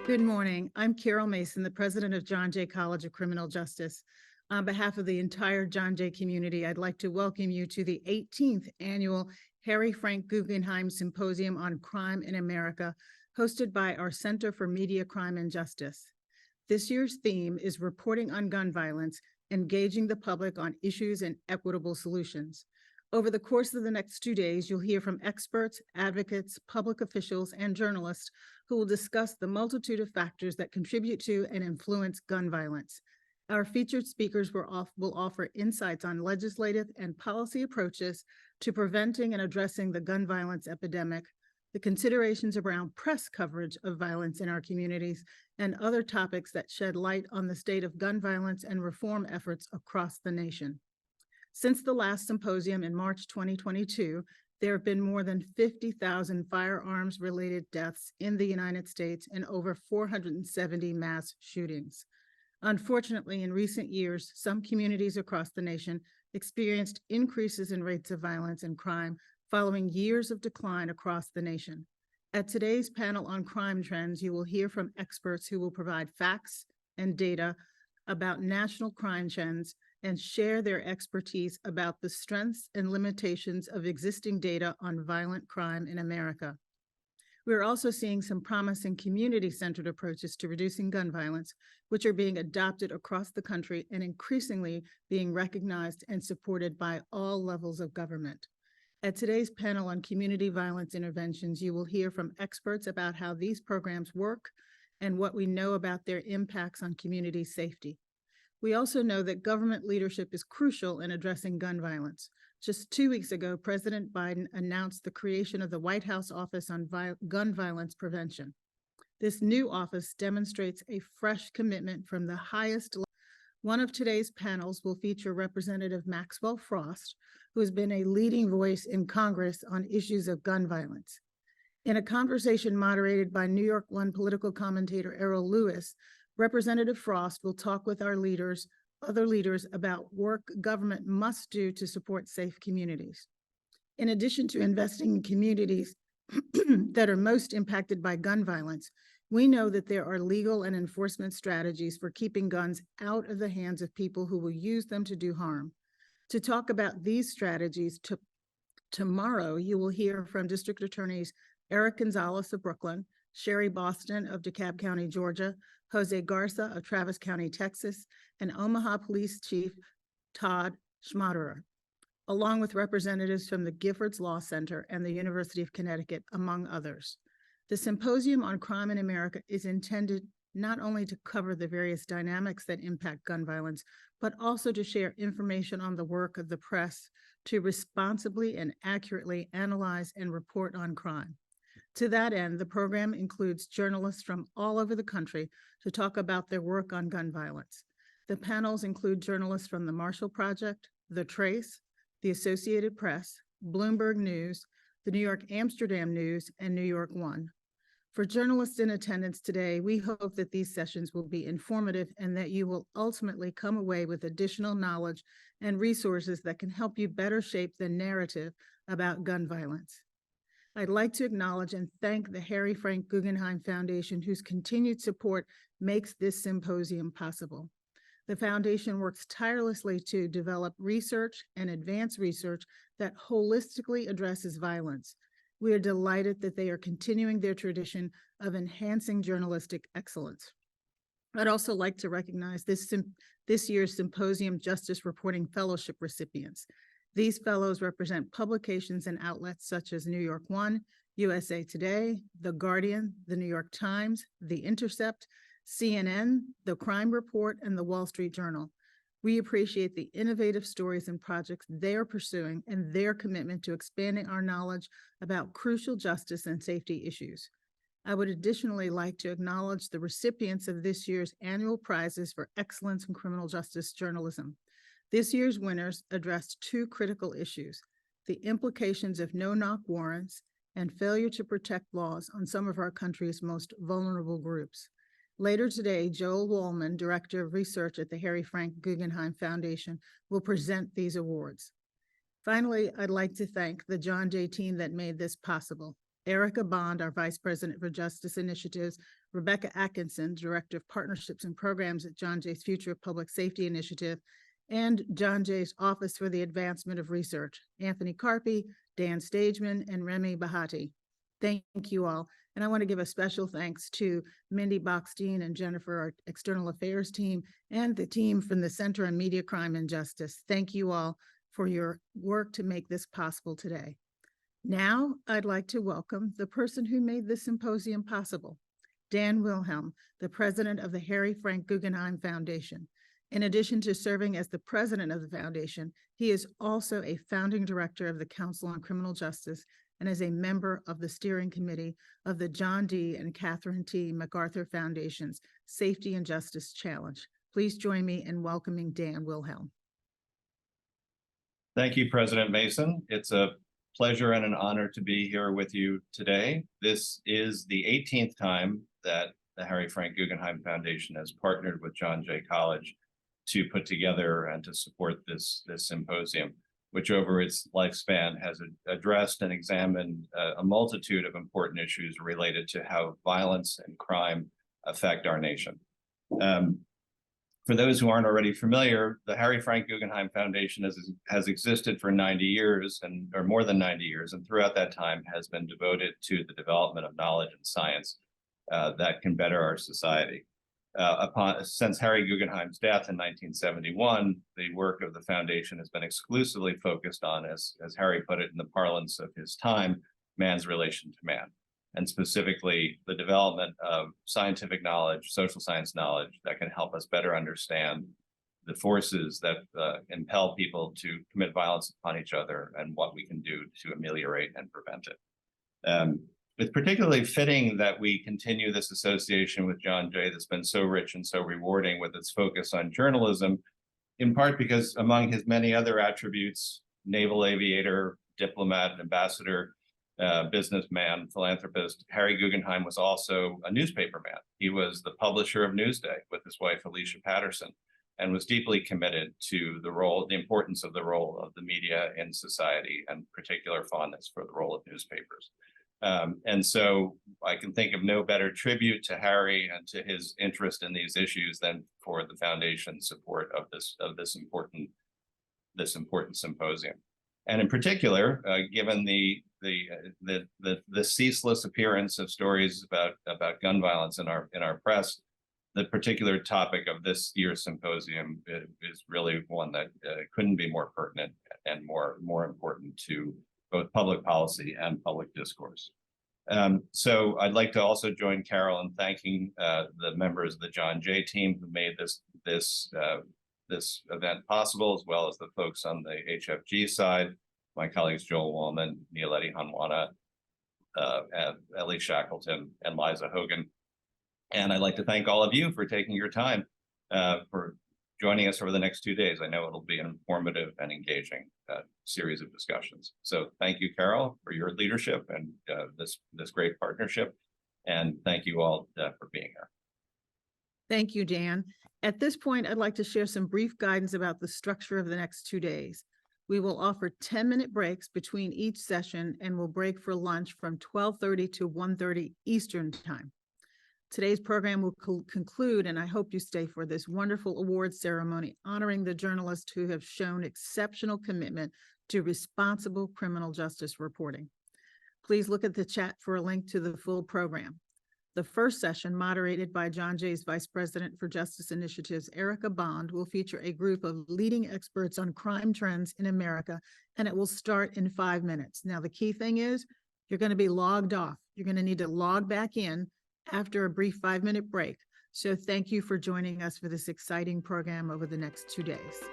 Good morning. I'm Carol Mason, the president of John Jay College of Criminal Justice. On behalf of the entire John Jay community, I'd like to welcome you to the 18th annual Harry Frank Guggenheim Symposium on Crime in America, hosted by our Center for Media Crime and Justice. This year's theme is Reporting on Gun Violence, Engaging the Public on Issues and Equitable Solutions. Over the course of the next 2 days, you'll hear from experts, advocates, public officials, and journalists who will discuss the multitude of factors that contribute to and influence gun violence. Our featured speakers will offer insights on legislative and policy approaches to preventing and addressing the gun violence epidemic, the considerations around press coverage of violence in our communities, and other topics that shed light on the state of gun violence and reform efforts across the nation. Since the last symposium in March 2022, there have been more than 50,000 firearms-related deaths in the United States and over 470 mass shootings. Unfortunately, in recent years, some communities across the nation experienced increases in rates of violence and crime following years of decline across the nation. At today's panel on crime trends, you will hear from experts who will provide facts and data about national crime trends and share their expertise about the strengths and limitations of existing data on violent crime in America. We're also seeing some promising community-centered approaches to reducing gun violence, which are being adopted across the country and increasingly being recognized and supported by all levels of government. At today's panel on community violence interventions, you will hear from experts about how these programs work and what we know about their impacts on community safety. We also know that government leadership is crucial in addressing gun violence. Just 2 weeks ago, President Biden announced the creation of the White House Office on Gun Violence Prevention. This new office demonstrates a fresh commitment from the highest level. One of today's panels will feature Representative Maxwell Frost, who has been a leading voice in Congress on issues of gun violence. In a conversation moderated by New York One political commentator Errol Lewis, Representative Frost will talk with our other leaders about work government must do to support safe communities. In addition to investing in communities that are most impacted by gun violence, we know that there are legal and enforcement strategies for keeping guns out of the hands of people who will use them to do harm. To talk about these strategies, tomorrow you will hear from District Attorneys Eric Gonzalez of Brooklyn, Sherry Boston of DeKalb County, Georgia, Jose Garza of Travis County, Texas, and Omaha Police Chief Todd Schmaderer, along with representatives from the Giffords Law Center and the University of Connecticut, among others. The Symposium on Crime in America is intended not only to cover the various dynamics that impact gun violence, but also to share information on the work of the press to responsibly and accurately analyze and report on crime. To that end, the program includes journalists from all over the country to talk about their work on gun violence. The panels include journalists from the Marshall Project, The Trace, the Associated Press, Bloomberg News, the New York Amsterdam News, and New York One. For journalists in attendance today, we hope that these sessions will be informative and that you will ultimately come away with additional knowledge and resources that can help you better shape the narrative about gun violence. I'd like to acknowledge and thank the Harry Frank Guggenheim Foundation, whose continued support makes this symposium possible. The foundation works tirelessly to develop research and advance research that holistically addresses violence. We are delighted that they are continuing their tradition of enhancing journalistic excellence. I'd also like to recognize this year's Symposium Justice Reporting Fellowship recipients. These fellows represent publications and outlets such as New York One, USA Today, The Guardian, The New York Times, The Intercept, CNN, The Crime Report, and The Wall Street Journal. We appreciate the innovative stories and projects they are pursuing and their commitment to expanding our knowledge about crucial justice and safety issues. I would additionally like to acknowledge the recipients of this year's annual prizes for excellence in criminal justice journalism. This year's winners addressed two critical issues: the implications of no-knock warrants and failure to protect laws on some of our country's most vulnerable groups. Later today, Joel Wallman, Director of Research at the Harry Frank Guggenheim Foundation, will present these awards. Finally, I'd like to thank the John Jay team that made this possible: Erica Bond, our Vice President for Justice Initiatives, Rebecca Atkinson, Director of Partnerships and Programs at John Jay's Future of Public Safety Initiative, and John Jay's Office for the Advancement of Research, Anthony Carpi, Dan Stageman, and Remy Bahati. Thank you all. And I want to give a special thanks to Mindy Boxstein and Jennifer, our External Affairs team, and the team from the Center on Media Crime and Justice. Thank you all for your work to make this possible today. Now, I'd like to welcome the person who made this symposium possible, Dan Wilhelm, the president of the Harry Frank Guggenheim Foundation. In addition to serving as the president of the foundation, he is also a founding director of the Council on Criminal Justice and is a member of the steering committee of the John D. and Catherine T. MacArthur Foundation's Safety and Justice Challenge. Please join me in welcoming Dan Wilhelm. Thank you, President Mason. It's a pleasure and an honor to be here with you today. This is the 18th time that the Harry Frank Guggenheim Foundation has partnered with John Jay College to put together and to support this symposium, which over its lifespan has addressed and examined a multitude of important issues related to how violence and crime affect our nation. For those who aren't already familiar, the Harry Frank Guggenheim Foundation has existed for 90 years or more than 90 years, and throughout that time has been devoted to the development of knowledge and science that can better our society. Since Harry Guggenheim's death in 1971, the work of the foundation has been exclusively focused on, as Harry put it in the parlance of his time, man's relation to man, and specifically the development of scientific knowledge, social science knowledge that can help us better understand the forces that impel people to commit violence upon each other and what we can do to ameliorate and prevent it. It's particularly fitting that we continue this association with John Jay that's been so rich and so rewarding with its focus on journalism, in part because among his many other attributes, naval aviator, diplomat, ambassador, businessman, philanthropist, Harry Guggenheim was also a newspaper man. He was the publisher of Newsday with his wife, Alicia Patterson, and was deeply committed to the importance of the role of the media in society, and particular fondness for the role of newspapers. And so I can think of no better tribute to Harry and to his interest in these issues than for the foundation's support of this important symposium. And in particular, given the ceaseless appearance of stories about gun violence in our press, the particular topic of this year's symposium is really one that couldn't be more pertinent and more important to both public policy and public discourse. So I'd like to also join Carol in thanking the members of the John Jay team who made this event possible, as well as the folks on the HFG side, my colleagues Joel Wallman, Nialeti Hanwana, Ellie Shackleton, and Liza Hogan. And I'd like to thank all of you for taking your time for joining us over the next 2 days. I know it'll be an informative and engaging series of discussions. So thank you, Carol, for your leadership and this great partnership. And thank you all for being here. Thank you, Dan. At this point, I'd like to share some brief guidance about the structure of the next 2 days. We will offer 10-minute breaks between each session and will break for lunch from 12:30 to 1:30 Eastern Time. Today's program will conclude, and I hope you stay for this wonderful awards ceremony honoring the journalists who have shown exceptional commitment to responsible criminal justice reporting. Please look at the chat for a link to the full program. The first session, moderated by John Jay's Vice President for Justice Initiatives, Erica Bond, will feature a group of leading experts on crime trends in America, and it will start in 5 minutes. Now, the key thing is you're going to be logged off. You're going to need to log back in after a brief 5-minute break. So thank you for joining us for this exciting program over the next 2 days.